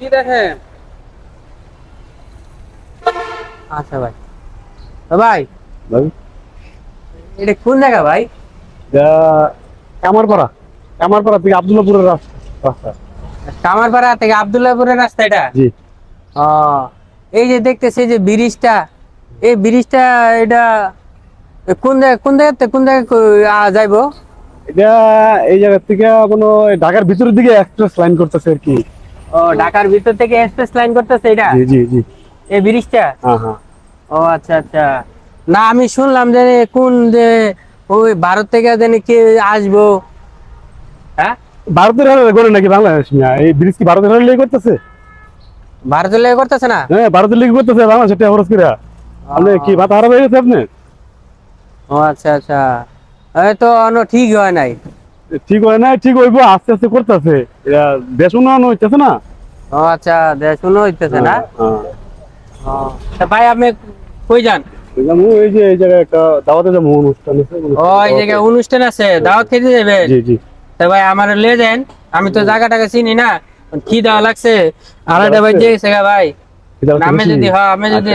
কি দেখেন? আচ্ছা ভাই। ভাই ভাই এটা কোন জায়গা ভাই? এটা কামারপাড়া কামারপাড়া থেকে আব্দুল্লাহপুরের রাস্তা। কামারপাড়া থেকে আব্দুল্লাহপুরের রাস্তা এটা? জি। ও, এই যে দেখতেছি যে ব্রিজটা, এই ব্রিজটা এটা কোন জায়গা যাইবো? এটা এই জায়গা থেকে কোনো ঢাকার ভিতরের দিকে এক্সপ্রেস লাইন করতেছে আর কি। ও, ঢাকার ভিতর থেকে এক্সপ্রেস লাইন করতেছে এটা, জি জি জি। এই ব্রিজটা? হ্যাঁ হ্যাঁ। ও আচ্ছা আচ্ছা। না আমি শুনলাম যে কোন যে ওই ভারত থেকে জানি কে আসবো। হ্যাঁ, ভারতের হারে করে নাকি বাংলাদেশ মিয়া? এই ব্রিজ কি ভারতের হারে লেগে করতেছে? ভারতের লেগে করতেছে না? হ্যাঁ ভারতের লেগে করতেছে, বাংলাদেশ এটা খরচ করে। আপনি কি মাথা খারাপ হয়ে গেছে আপনি? ও আচ্ছা আচ্ছা, এই তো ঠিক হয় নাই। ঠিক হয় না, ঠিক হইবো, আস্তে আস্তে করতেছে। এটা দেশ উন্নয়ন হইতেছে না। ও আচ্ছা, শুনো হইতেছে না? হ্যাঁ। ও, তা ভাই আপনি কই যান? এই যে এই জায়গায় একটা দাওয়াতে যাবো, অনুষ্ঠান আছে। ও, এই জায়গায় অনুষ্ঠান আছে, দাওয়াত খেতে যাবেন? জি জি। তা ভাই আমার লিয়ে যান, আমি তো জায়গাটাকে চিনি না। কি দেওয়া লাগছে, আড়াইটা বাজে গেছে গা ভাই। আমি যদি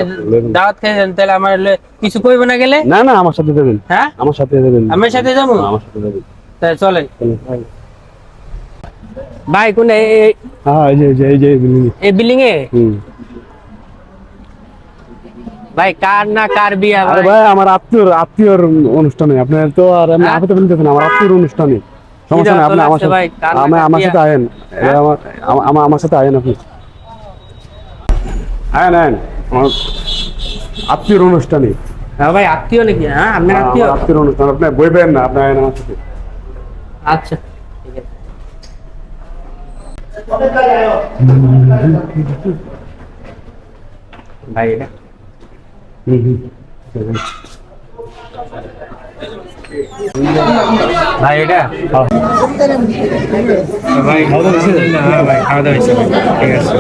দাওয়াত খেয়ে যান তাহলে আমার কিছু কইব না গেলে? না না, আমার সাথে যাবেন। হ্যাঁ, আমার সাথে যাবেন। আমার সাথে যাবো? আমার সাথে যাবেন। তাই চলেন ভাই। কোন হ্যাঁ এই যে বিল্ডিং। এই বিল্ডিং এ? ভাই কার না কার বিয়া আরে ভাই? ভাই আমার আত্মীয়র অনুষ্ঠানে, আপনার তো আর আমি হ্যাঁ? আপনি তো বলতেছেন আমার আত্মীয়র অনুষ্ঠানে। সমস্যা নেই, আপনি আমার সাথে ভাই, কার না কার আমার বিয়া? সাথে আয়েন। হ্যাঁ? আমার সাথে আয়েন আপনি। আয়েন আয়েন আমার আত্মীয়র অনুষ্ঠানে। হ্যাঁ ভাই, আত্মীয় নাকি? হ্যাঁ, আপনার আত্মীয়? আমার আত্মীয়র অনুষ্ঠান, আপনি বইবেন না, আপনি আয়েন আমার সাথে। আচ্ছা ঠিক আছে। ভাই এটা ভাই এটা ভাই খাওয়া দাওয়া হয়েছে? হ্যাঁ ভাই, খাওয়া দাওয়া হয়েছে। ঠিক আছে।